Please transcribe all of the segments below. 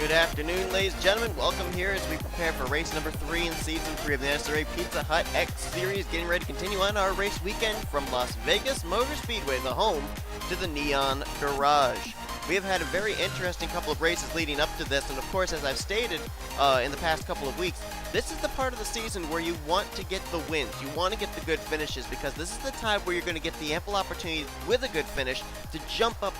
Good afternoon, ladies and gentlemen. Welcome here as we prepare for race number 3 in Season 3 of the NNSCRA Pizza Hut X Series, getting ready to continue on our race weekend from Las Vegas Motor Speedway, the home to the Neon Garage. We have had a very interesting couple of races leading up to this, and of course, as I've stated in the past couple of weeks, this is the part of the season where you want to get the wins, you want to get the good finishes, because this is the time where you're going to get the ample opportunity with a good finish to jump up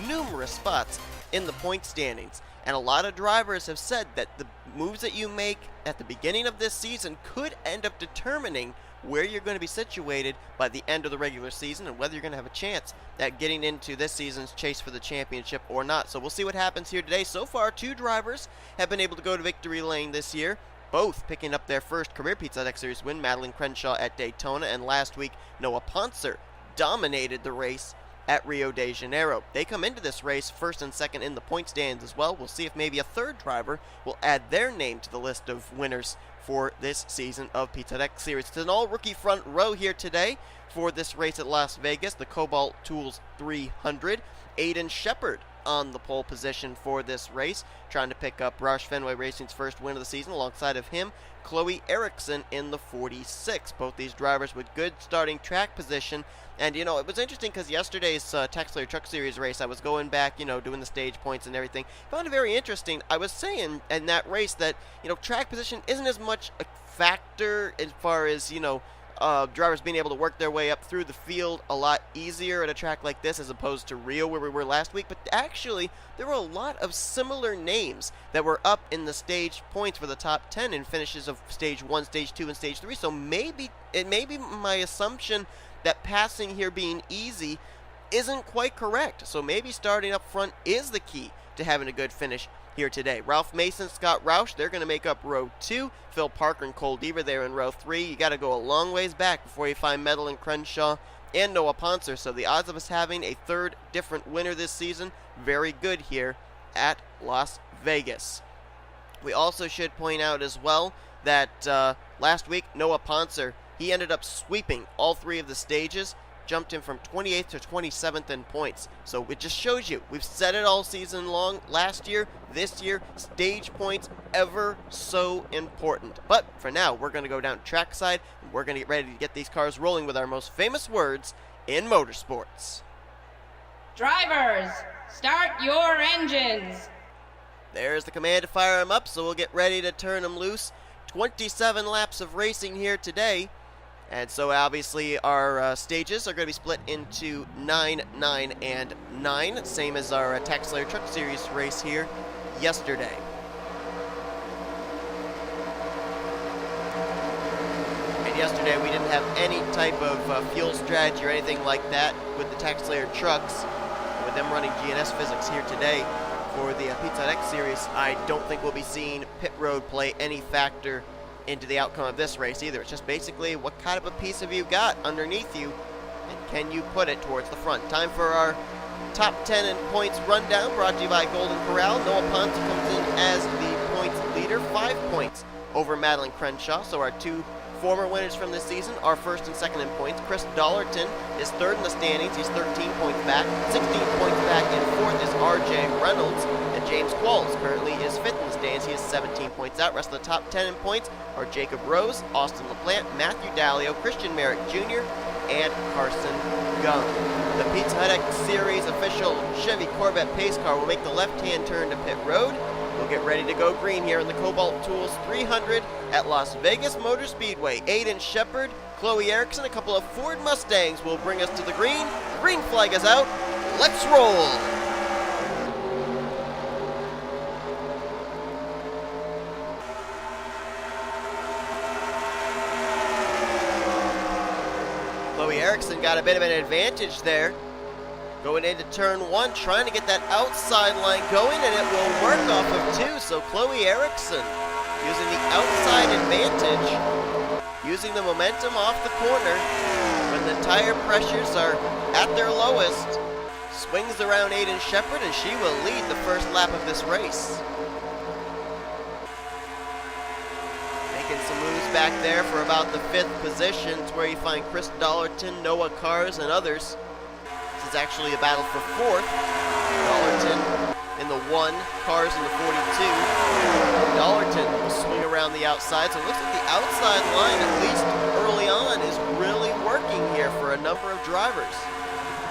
numerous spots in the point standings. And a lot of drivers have said that the moves that you make at the beginning of this season could end up determining where you're going to be situated by the end of the regular season and whether you're going to have a chance at getting into this season's chase for the championship or not. So we'll see what happens here today. So far, 2 drivers have been able to go to victory lane this year, both picking up their first career Pizza Hut X Series win. M Crenshaw at Daytona, and last week, A LaPlante dominated the race at Rio de Janeiro. They come into this race first and second in the point stands as well. We'll see if maybe a third driver will add their name to the list of winners for this season of Pizza Hut X Series. It's an all-rookie front row here today for this race at Las Vegas, the Cobalt Tools 300. Aiden Shepard on the pole position for this race, trying to pick up Roush Fenway Racing's first win of the season. Alongside of him, C Ericsson in the 46. Both these drivers with good starting track position. And, you know, it was interesting because yesterday's Taxler Truck Series race, I was going back, you know, doing the stage points and everything. Found it very interesting. I was saying in that race that, you know, track position isn't as much a factor as far as, you know, drivers being able to work their way up through the field a lot easier at a track like this as opposed to Rio where we were last week. But actually, there were a lot of similar names that were up in the stage points for the top 10 in finishes of stage 1, stage 2, and stage 3. So maybe it may be my assumption that passing here being easy isn't quite correct. So maybe starting up front is the key to having a good finish here today. Ralph Mason, Scott Roush, they're going to make up row 2. Phil Parker and Cole Deaver there in row 3. You got to go a long ways back before you find M Crenshaw and Noah Poncer. So the odds of us having a third different winner this season, very good here at Las Vegas. We also should point out as well that last week, Noah Poncer, he ended up sweeping all 3 of the stages, jumped him from 28th to 27th in points. So it just shows you, we've said it all season long, last year, this year, stage points ever so important. But for now, we're going to go down trackside, and we're going to get ready to get these cars rolling with our most famous words in motorsports. Drivers, start your engines. There's the command to fire them up, so we'll get ready to turn them loose. 27 laps of racing here today. And so obviously our stages are going to be split into 9, 9, and 9, same as our Taxler Truck Series race here yesterday. And yesterday we didn't have any type of fuel strategy or anything like that with the Taxler trucks. With them running GNS physics here today for the Pizza Hut X Series, I don't think we'll be seeing pit road play any factor into the outcome of this race either. It's just basically what kind of a piece have you got underneath you, and can you put it towards the front. Time for our top 10 in points rundown, brought to you by Golden Corral. Noah Ponce comes in as the points leader, 5 points over M Crenshaw. So our 2 former winners from this season are first and second in points. Chris Dollerton is third in the standings. He's 13 points back. 16 points back in fourth is R Reynolds. And J Qualls currently is fifth in the standings. He is 17 points out. Rest of the top 10 in points are Jacob Rose, Austin LaPlante, Matthew Daleo, Christian Merrick Jr., and Carson Gunn. The Pizza Hut X Series official Chevy Corvette pace car will make the left-hand turn to pit road. We'll get ready to go green here in the Cobalt Tools 300 at Las Vegas Motor Speedway. Aiden Shepard, C Ericsson, a couple of Ford Mustangs will bring us to the green. The green flag is out. Let's roll! C Ericsson got a bit of an advantage there. Going into turn 1, trying to get that outside line going, and it will work off of 2. So C Ericsson using the outside advantage, using the momentum off the corner when the tire pressures are at their lowest, swings around Aiden Shepard, and she will lead the first lap of this race. Making some moves back there for about the 5th position. It's where you find Chris Dollerton, Noah Cars, and others. This is actually a battle for 4th. Dollerton in the 1, Cars in the 42. Dollerton will swing around the outside, so it looks like the outside line, at least early on, is really working here for a number of drivers.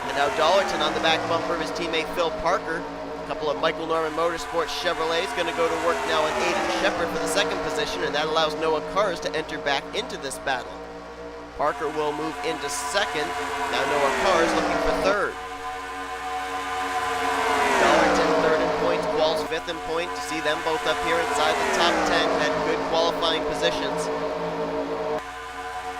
And now Dollerton on the back bumper of his teammate Phil Parker. A couple of Michael Norman Motorsports Chevrolets going to go to work now on Aiden Shepard for the second position, and that allows Noah Cars to enter back into this battle. Parker will move into second. Now Noah Cars looking for third. Dollerton third in points, Qualls fifth in point. To see them both up here inside the top 10, had good qualifying positions.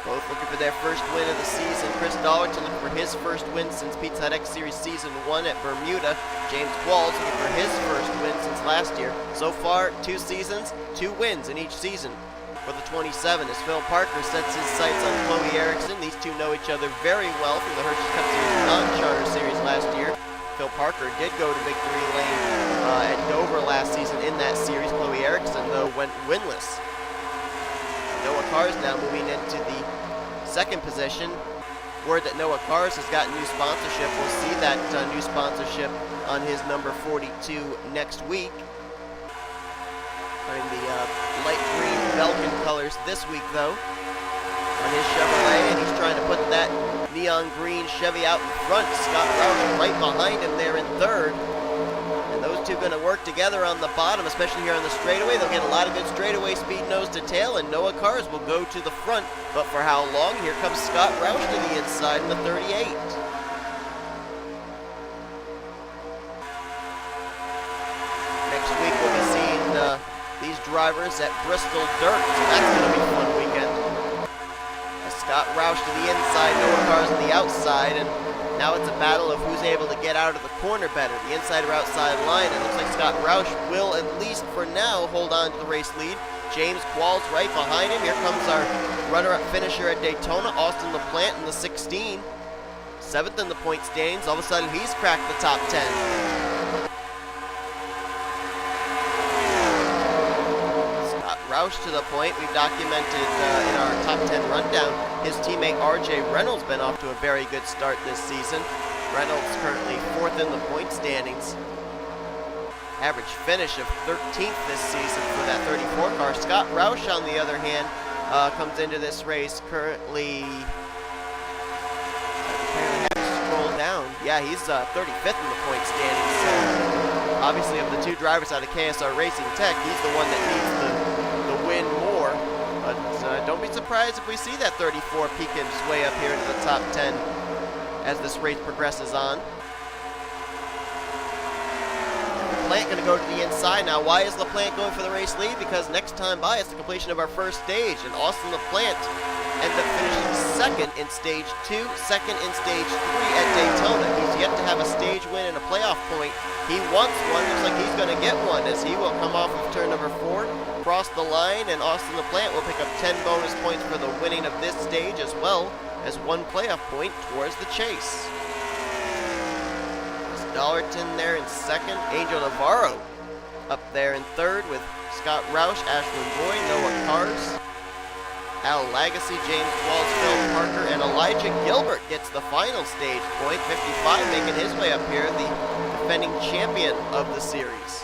Both looking for their first win of the season. Chris Dollerton looking for his first win since Pizza Hut X Series Season 1 at Bermuda. James Qualls looking for his first win since last year. So far, 2 seasons, 2 wins in each season for the 27 as Phil Parker sets his sights on Chloe Ericsson. These two know each other very well from the Hershey's Cup Series non-charter series last year. Phil Parker did go to victory lane at Dover last season in that series. Chloe Ericsson, though, went winless. Noah Cars now moving into the second position. Word that Noah Cars has gotten new sponsorship. We'll see that new sponsorship on his number 42 next week. Wearing the light green Belkin colors this week, though, on his Chevrolet, and he's trying to put that neon green Chevy out in front. Scott Roush right behind him there in third. And those two going to work together on the bottom, especially here on the straightaway. They'll get a lot of good straightaway speed nose to tail, and Noah Cars will go to the front. But for how long? Here comes Scott Roush to the inside in the 38. Next week we'll be seeing these drivers at Bristol Dirt, so that's going to be a fun weekend. Scott Roush to the inside, Noah Cars on the outside, and now it's a battle of who's able to get out of the corner better, the inside or outside line. It looks like Scott Roush will, at least for now, hold on to the race lead. James Qualls right behind him. Here comes our runner-up finisher at Daytona, Austin LaPlante in the 16. 7th in the point standings. All of a sudden, he's cracked the top 10. Roush to the point. We've documented in our top 10 rundown, his teammate R Reynolds been off to a very good start this season. Reynolds currently 4th in the point standings. Average finish of 13th this season for that 34 car. Scott Roush, on the other hand, comes into this race currently, apparently have to scroll down. Yeah, he's 35th in the point standings. So obviously of the two drivers out of KSR Racing Tech, he's the one that needs the win more, but don't be surprised if we see that 34 peek his way up here into the top 10 as this race progresses on. LaPlante going to go to the inside now. Why is LaPlante going for the race lead? Because next time by, it's the completion of our first stage, and Austin LaPlante ended up finishing second in stage 2, second in stage 3 at Daytona. He's yet to have a stage win and a playoff point. He wants one. Looks like he's going to get one as he will come off of turn number 4, cross the line, and Austin LaPlante will pick up 10 bonus points for the winning of this stage, as well as 1 playoff point towards the chase. There's Dollerton there in second. Angel Navarro up there in third with Scott Roush, Ashlyn Boyd, Noah Cars, A Lagasee, James Qualls, Phil Parker, and Elijah Gilbert gets the final stage point. 55 making his way up here, the defending champion of the series.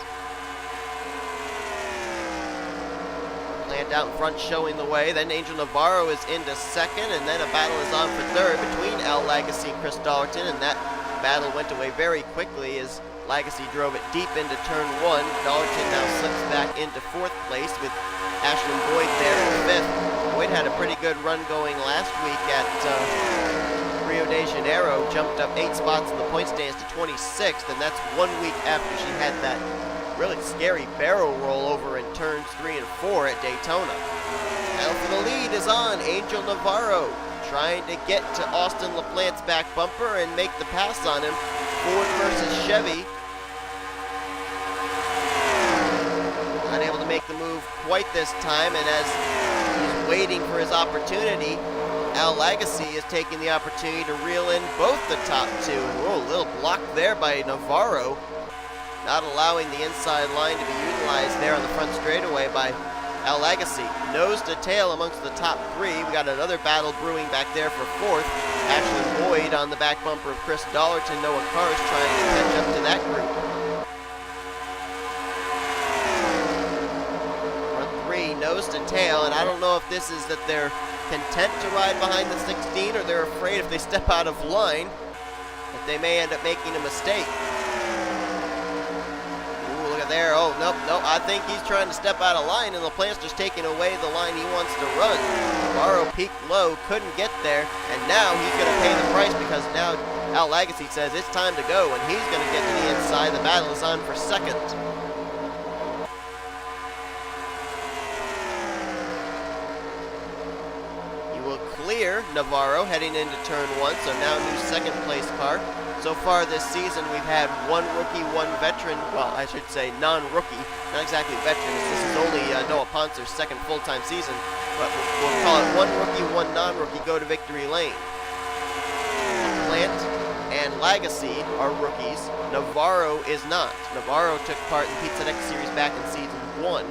Plant out in front showing the way. Then Angel Navarro is into second, and then a battle is on for third between A Lagasee and Chris Dollerton, and that battle went away very quickly as Lagasee drove it deep into turn 1. Dollerton now slips back into 4th place with Ashlyn Boyd there in 5th. Boyd had a pretty good run going last week at Rio de Janeiro, jumped up 8 spots in the point standings to 26th, and that's 1 week after she had that really scary barrel roll over in turns 3 and 4 at Daytona. Now for the lead is on Angel Navarro, trying to get to Austin LaPlante's back bumper and make the pass on him. Ford versus Chevy. Unable to make the move quite this time, and as he's waiting for his opportunity, A Lagasee is taking the opportunity to reel in both the top 2. Whoa, a little block there by Navarro, not allowing the inside line to be utilized there on the front straightaway by A Lagasee. Nose to tail amongst the top 3. We got another battle brewing back there for 4th. Ashlyn Boyd on the back bumper of Chris Dollerton. Noah Cars trying to catch up to that group. the tail, and I don't know if this is that they're content to ride behind the 16 or they're afraid if they step out of line that they may end up making a mistake. Ooh, look at there. Oh, nope. I think he's trying to step out of line, and LaPlante's just taking away the line he wants to run. Navarro peaked low, couldn't get there, and now he's going to pay the price because now A Lagasee says it's time to go, and he's going to get to the inside. The battle is on for second. Clear Navarro heading into turn 1, so now new second place car. So far this season we've had one rookie, one veteran, well I should say non-rookie, not exactly veterans, this is only Noah Poncer's second full-time season, but we'll call it one rookie, one non-rookie go to victory lane. LaPlante and Lagasee are rookies, Navarro is not. Navarro took part in Pizza X Series back in season 1,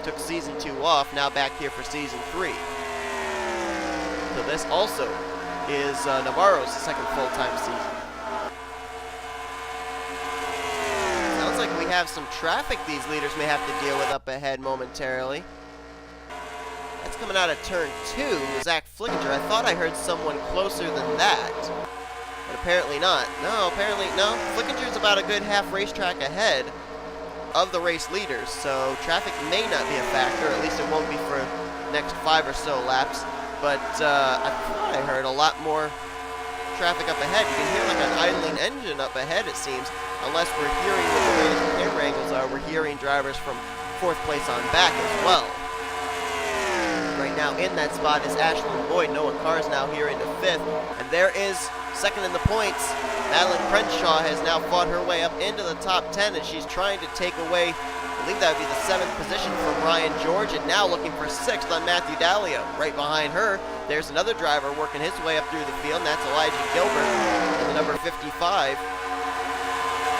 took season 2 off, now back here for season 3. So this also is Navarro's second full-time season. Sounds like we have some traffic these leaders may have to deal with up ahead momentarily. That's coming out of turn 2, Z Flickinger. I thought I heard someone closer than that, but apparently not. No, apparently no. Flickinger's about a good half racetrack ahead of the race leaders, so traffic may not be a factor. At least it won't be for the next 5 or so laps. But I thought I heard a lot more traffic up ahead. You can hear like an idling engine up ahead, it seems. Unless we're hearing what the latest camera angles are, we're hearing drivers from 4th place on back as well. Right now in that spot is Ashlyn Boyd. Noah Carr's now here into 5th. And there is second in the points. M Crenshaw has now fought her way up into the top 10, and she's trying to take away, I believe that would be the 7th position from Ryan George, and now looking for 6th on M Daleo. Right behind her, there's another driver working his way up through the field, and that's J Gilbert, and the number 55.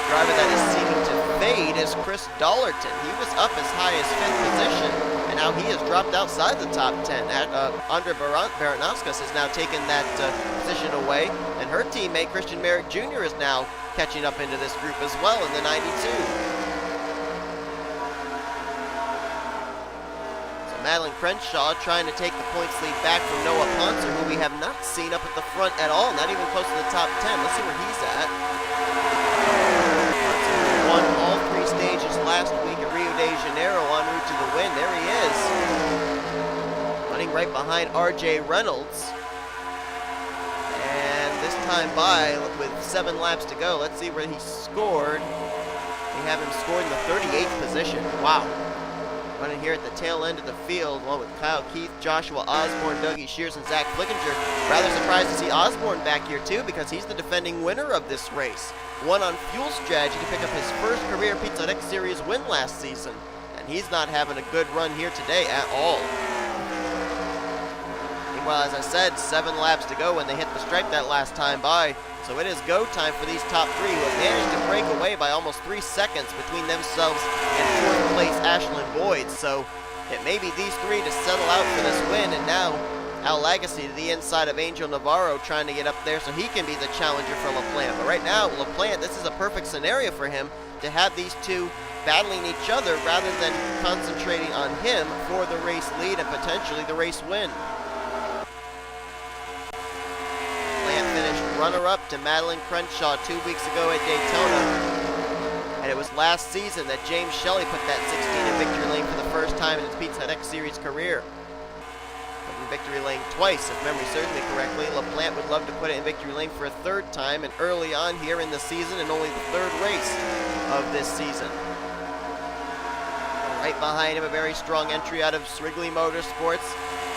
Driver that is seeming to fade is C Dollerton. He was up as high as 5th position, and now he has dropped outside the top 10. A Baranauskas has now taken that position away, and her teammate C Merrick Jr. is now catching up into this group as well in the 92. M Crenshaw trying to take the points lead back from Noah Poncer, who we have not seen up at the front at all, not even close to the top 10. Let's see where he's at. Poncer won all 3 stages last week at Rio de Janeiro en route to the win. There he is. Running right behind R Reynolds. And this time by with 7 laps to go. Let's see where he scored. We have him scored in the 38th position. Wow. Running here at the tail end of the field, along with Kyle Keith, Joshua Osborne, D Shears, and Z Flickinger. Rather surprised to see Osborne back here too, because he's the defending winner of this race. Won on fuel strategy to pick up his first career Pizza X Series win last season, and he's not having a good run here today at all. Meanwhile, as I said, 7 laps to go when they hit the stripe that last time by. So it is go time for these top 3 who have managed to break away by almost 3 seconds between themselves and 4th place Ashlyn Boyd. So it may be these 3 to settle out for this win, and now A Lagasee to the inside of Angel Navarro trying to get up there so he can be the challenger for LaPlante. But right now, LaPlante, this is a perfect scenario for him to have these 2 battling each other rather than concentrating on him for the race lead and potentially the race win. Finished runner-up to M Crenshaw 2 weeks ago at Daytona. And it was last season that J Shelly put that 16 in victory lane for the first time in his Pizza X Series career. Put in victory lane twice, if memory serves me correctly. LaPlante would love to put it in victory lane for a 3rd time, and early on here in the season, and only the 3rd race of this season. Right behind him, a very strong entry out of Wrigley Motorsports.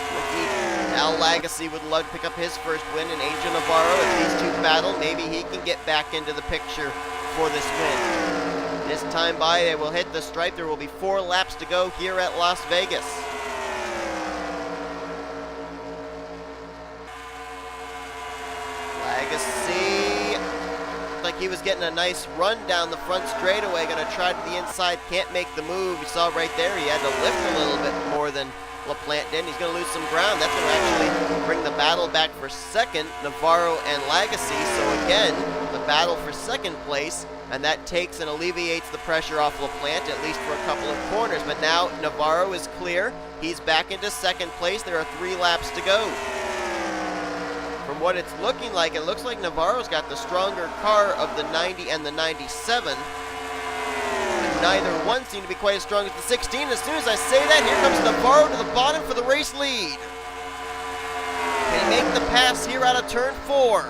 Rookie A Lagasee would love to pick up his first win, and Angel Navarro, if these 2 battle, maybe he can get back into the picture for this win. This time by, they will hit the stripe. There will be 4 laps to go here at Las Vegas. Lagasee, like he was getting a nice run down the front straightaway, going to try to the inside, can't make the move. You saw right there, he had to lift a little bit more than LaPlante did. He's going to lose some ground. That's going to actually bring the battle back for 2nd, Navarro and Lagasee. So again, the battle for 2nd place and that takes and alleviates the pressure off LaPlante, at least for a couple of corners. But now Navarro is clear. He's back into second place. There are 3 laps to go. From what it's looking like, it looks like Navarro's got the stronger car of the 90 and the 97. And neither one seem to be quite as strong as the 16. As soon as I say that, here comes Navarro to the bottom for the race lead. Can he make the pass here out of turn 4?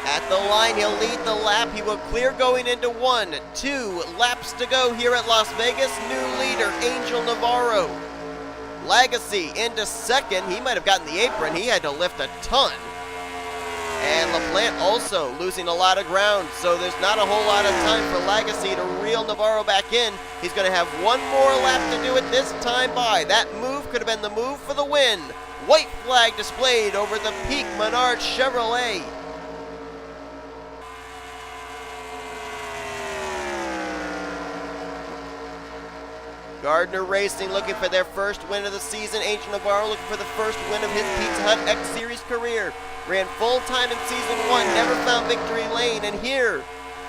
At the line, he'll lead the lap. He will clear going into 1, 2 laps to go here at Las Vegas. New leader, Angel Navarro. Lagasee into second. He might have gotten the apron. He had to lift a ton. And LaPlante also losing a lot of ground, so there's not a whole lot of time for Lagasee to reel Navarro back in. He's going to have one more lap to do it this time by. That move could have been the move for the win. White flag displayed over the Peak Menard Chevrolet. Gardner Racing looking for their first win of the season. Angel Navarro looking for the first win of his Pizza Hut X Series career. Ran full time in season 1, never found victory lane, and here,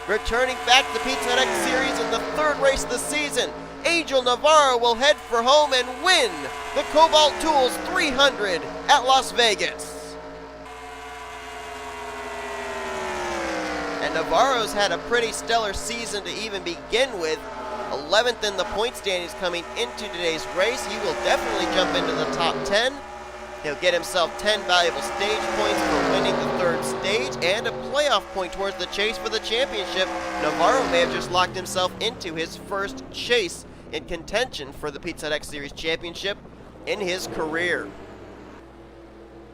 returning back to the Pizza Hut X Series in the 3rd race of the season, Angel Navarro will head for home and win the Cobalt Tools 300 at Las Vegas. And Navarro's had a pretty stellar season to even begin with. 11th in the point standings coming into today's race. He will definitely jump into the top 10. He'll get himself 10 valuable stage points for winning the 3rd stage and a playoff point towards the chase for the championship. Navarro may have just locked himself into his first chase in contention for the Pizza Hut X Series championship in his career.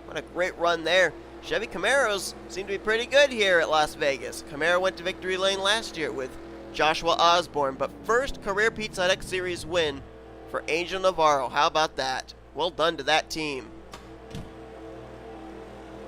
What a great run there. Chevy Camaros seem to be pretty good here at Las Vegas. Camaro went to victory lane last year with Joshua Osborne, but first career Pizza Hut X Series win for Angel Navarro. How about that? Well done to that team.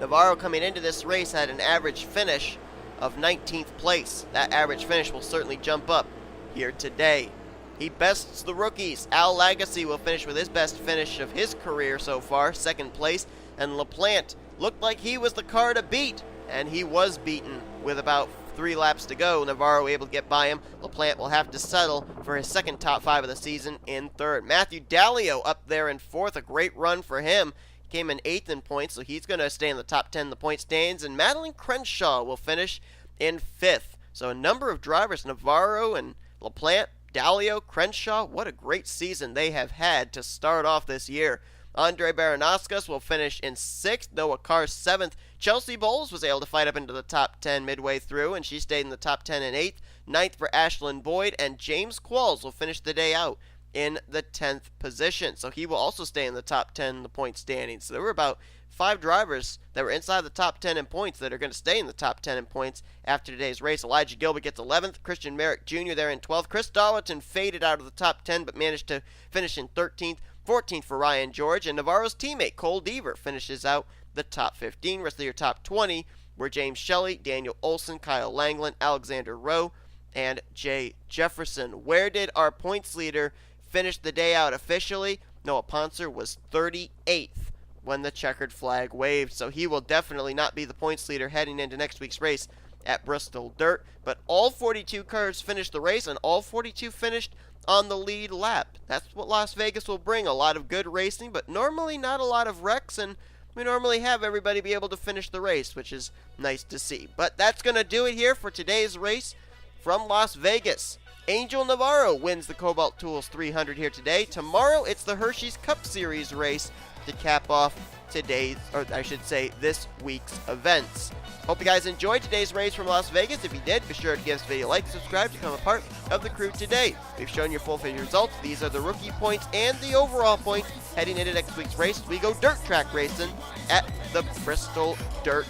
Navarro coming into this race had an average finish of 19th place. That average finish will certainly jump up here today. He bests the rookies. A Lagasee will finish with his best finish of his career so far, 2nd place, and LaPlante looked like he was the car to beat, and he was beaten with about 3 laps to go. Navarro able to get by him. LaPlante will have to settle for his 2nd top 5 of the season in 3rd. M Daleo up there in 4th. A great run for him. He came in 8th in points, so he's going to stay in the top 10 in the point standings. And M Crenshaw will finish in 5th. So a number of drivers, Navarro and LaPlante, Daleo, Crenshaw, what a great season they have had to start off this year. A Baranauskas will finish in 6th. Noah Carr 7th. Chelsea Bowles was able to fight up into the top 10 midway through, and she stayed in the top 10 in 8th. 9th for Ashlyn Boyd, and James Qualls will finish the day out in the 10th position. So he will also stay in the top 10 in the point standings. So there were about 5 drivers that were inside the top 10 in points that are going to stay in the top 10 in points after today's race. Elijah Gilbert gets 11th. Christian Merrick Jr. there in 12th. Chris Dollerton faded out of the top 10 but managed to finish in 13th. 14th for Ryan George, and Navarro's teammate Cole Deaver finishes out the top 15. Rest of your top 20 were J Shelly, Daniel Olson, K Langeland, A Rowe, and J Jefferson. Where did our points leader finish the day out officially? Noah Ponser was 38th when the checkered flag waved, so he will definitely not be the points leader heading into next week's race at Bristol Dirt. But all 42 cars finished the race, and all 42 finished on the lead lap. That's what Las Vegas will bring, a lot of good racing, but normally not a lot of wrecks, and we normally have everybody be able to finish the race, which is nice to see. But that's going to do it here for today's race from Las Vegas. Angel Navarro wins the Cobalt Tools 300 here today. Tomorrow, it's the Hershey's Cup Series race to cap off today's, or I should say, this week's events. Hope you guys enjoyed today's race from Las Vegas. If you did, be sure to give this video a like, subscribe to become a part of the crew today. We've shown your full figure results. These are the rookie points and the overall points heading into next week's race. We go dirt track racing at the Bristol Dirt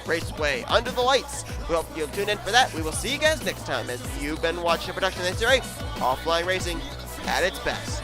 Raceway under the lights. We hope you'll tune in for that. We will see you guys next time as you've been watching a production of NNSCRA Offline Racing at its best.